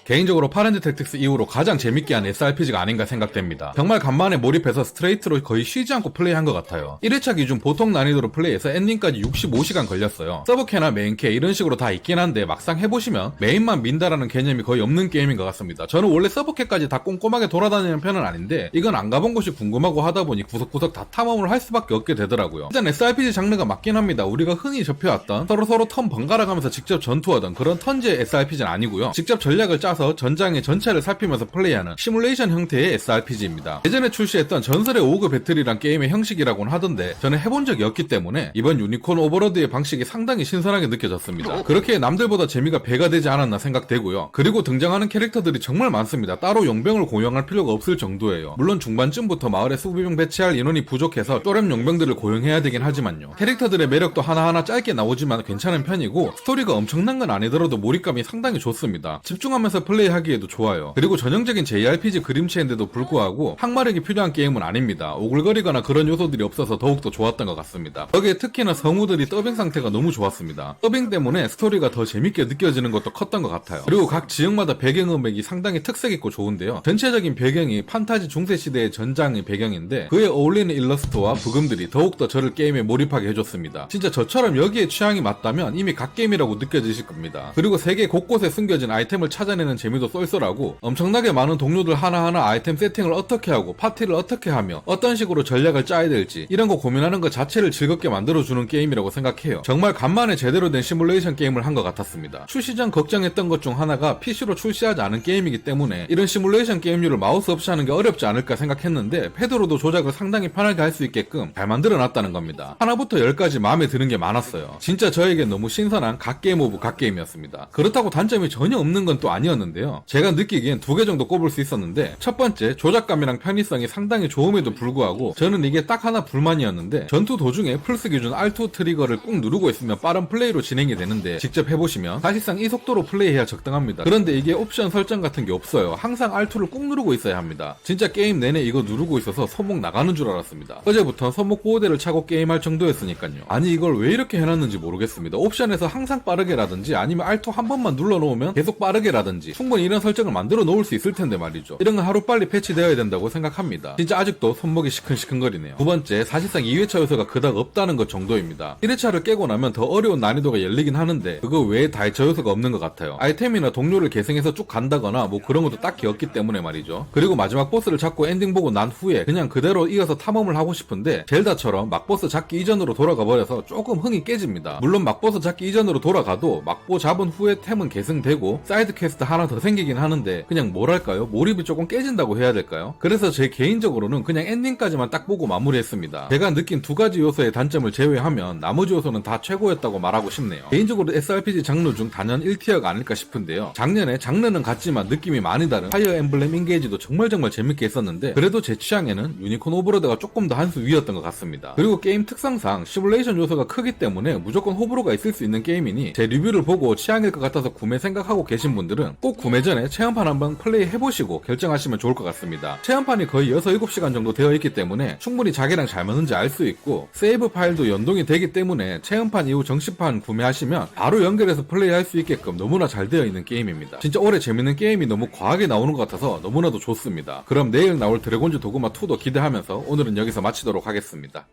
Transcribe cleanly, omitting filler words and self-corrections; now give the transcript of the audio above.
개인적으로 파렌드 택틱스 이후로 가장 재밌게 한 SRPG가 아닌가 생각됩니다. 정말 간만에 몰입해서 스트레이트로 거의 쉬지 않고 플레이한 것 같아요. 1회차 기준 보통 난이도로 플레이해서 엔딩까지 65시간 걸렸어요. 서브캐나 메인캐 이런 식으로 다 있긴 한데 막상 해보시면 메인만 민다라는 개념이 거의 없는 게임인 것 같습니다. 저는 원래 서브캐까지 다 꼼꼼하게 돌아다니는 편은 아닌데 이건 안 가본 곳이 궁금하고 하다 보니 구석구석 다 탐험을 할 수밖에 없게 되더라고요. 일단 SRPG 장르가 맞긴 합니다. 우리가 흔히 접해왔던 서로 턴 번갈아 가면서 직접 전투하던 그런 턴제 SRPG는 아니고요. 직접 전략을 짜서 전장의 전체를 살피면서 플레이하는 시뮬레이션 형태의 SRPG입니다. 예전에 출시했던 전설의 오그 배틀이란 게임의 형식이라고는 하던데 저는 해본 적이 없기 때문에 이번 유니콘 오버로드의 방식이 상당히 신선하게 느껴졌습니다. 그렇게 남들보다 재미가 배가 되지 않았나 생각되고요. 그리고 등장하는 캐릭터들이 정말 많습니다. 따로 용병을 고용할 필요가 없을 정도예요. 물론 중반쯤부터 마을에 수비병 배치할 인원이 부족해서 또렘 용병들을 고용해야 되긴 하지만요. 캐릭터들의 매력도 하나하나 짧게 나오지만 괜찮은 편이고 스토리가 엄청난 건 아니더라도 몰입감이 상당히 좋습니다. 집중하면서 플레이하기에도 좋아요. 그리고 전형적인 JRPG 그림체인데도 불구하고 항마력이 필요한 게임은 아닙니다. 오글거리거나 그런 요소들이 없어서 더욱더 좋았던 것 같습니다. 여기에 특히나 성우들이 더빙 상태가 너무 좋았습니다. 더빙 때문에 스토리가 더 재밌게 느껴지는 것도 컸던 것 같아요. 그리고 각 지역마다 배경음악이 상당히 특색있고 좋은데요. 전체적인 배경이 판타지 중세시대의 전장의 배경인데 그에 어울리는 일러스트와 부금들이 더욱더 저를 게임에 몰입하게 해줬습니다. 진짜 저처럼 여기에 취향이 맞다면 이미 각 게임이라고 느껴지실 겁니다. 그리고 세계 곳곳에 숨겨진 아이템을 찾아내는 재미도 쏠쏠하고 엄청나게 많은 동료들 하나하나 아이템 세팅을 어떻게 하고 파티를 어떻게 하며 어떤 식으로 전략을 짜야 될지 이런 거 고민하는 것 자체를 즐겁게 만들어주는 게임이라고 생각해요. 정말 간만에 제대로 된 시뮬레이션 게임을 한 것 같았습니다. 출시 전 걱정했던 것 중 하나가 PC로 출시하지 않은 게임이기 때문에 이런 시뮬레이션 게임류를 마우스 없이 하는 게 어렵지 않을까 생각했는데 패드로도 조작을 상당히 편하게 할 수 있게끔 잘 만들어놨다는 겁니다. 하나부터 10까지 마음에 드는 게 많았어요. 진짜 저에게 너무 신선한 갓게임 오브 갓게임이었습니다. 그렇다고 단점이 전혀 없는 건 또 아니었는데요. 제가 느끼기엔 2개 정도 꼽을 수 있었는데 첫 번째, 조작감이랑 편의성이 상당히 좋음에도 불구하고 저는 이게 딱 하나 불만이었는데 전투 도중에 플스 기준 R2 트리거를 꾹 누르고 있으면 빠른 플레이로 진행이 되는데 직접 해보시면 사실상 이 속도로 플레이해야 적당합니다. 그런데 이게 옵션 설정 같은 게 없어요. 항상 R2를 꾹 누르고 있어야 합니다. 진짜 게임 내내 이거 누르고 있어서 손목 나가는 줄 알았습니다. 어제부터 손목 보호대를 차고 게임할 정도였으니까요. 아니 이걸 왜 이렇게 해놨는지 모르겠습니다. 옵션에서 항상 빠르게라든지 아니면 R2 한 번만 눌러놓으면 계속 빠르게라든지 충분히 이런 설정을 만들어 놓을 수 있을 텐데 말이죠. 이런 건 하루빨리 패치되어야 된다고 생각합니다. 진짜 아직도 손목이 시큰시큰거리네요. 두 번째, 사실상 2회차 요소가 그닥 없다는 것 정도입니다. 1회차를 깨고 나면 더 어려운 난이도가 열리긴 하는데 그거 외에 다이처 요소가 없는 것 같아요. 아이템이나 동료를 계승해서 쭉 간다거나 뭐 그런 것도 딱히 없기 때문에 말이죠. 그리고 마지막 보스를 잡고 엔딩 보고 난 후에 그냥 그대로 이어서 탐험을 하고 싶은데 젤다처럼 막보스 잡기 이전으로 돌아가 버려서 조금 흥이 깨집니다. 물론 막보스 잡기 이전으로 돌아가도 막보 잡은 후에 템은 계승되고 사이드 퀘스트 하나 더 생기긴 하는데 그냥 뭐랄까요? 몰입이 조금 깨진다고 해야 될까요? 그래서 제 개인적으로는 그냥 엔딩까지만 딱 보고 마무리했습니다. 제가 느낀 2가지 요소의 단점을 제외하면 나머지 요소는 다 최고였다고 말하고 싶네요. 개인적으로 SRPG 장르 중 단연 1티어가 아닐까 싶은데요. 작년에 장르는 같지만 느낌이 많이 다른 파이어 엠블렘 인게이지도 정말 재밌게 했었는데 그래도 제 취향에는 유니콘 오버로드가 조금 더 한 수 위였던 것 같습니다. 그리고 게임 특성상 시뮬레이션 요소가 크기 때문에 무조건 호불호가 있을 수 있는 게임이니 제 리뷰를 보고 취향일 것 같아서 구매 생각하고 계신 분들은 꼭 구매 전에 체험판 한번 플레이 해보시고 결정하시면 좋을 것 같습니다. 체험판이 거의 6-7시간 정도 되어 있기 때문에 충분히 자기랑 잘 맞는지 알 수 있고 세이브 파일도 연동이 되기 때문에 체험판 이후 정식판 구매하시면 바로 연결해서 플레이할 수 있게끔 너무나 잘 되어 있는 게임입니다. 진짜 올해 재밌는 게임이 너무 과하게 나오는 것 같아서 너무나도 좋습니다. 그럼 내일 나올 드래곤즈 도그마 2도 기대하면서 오늘은 여기서 마치도록 하겠습니다.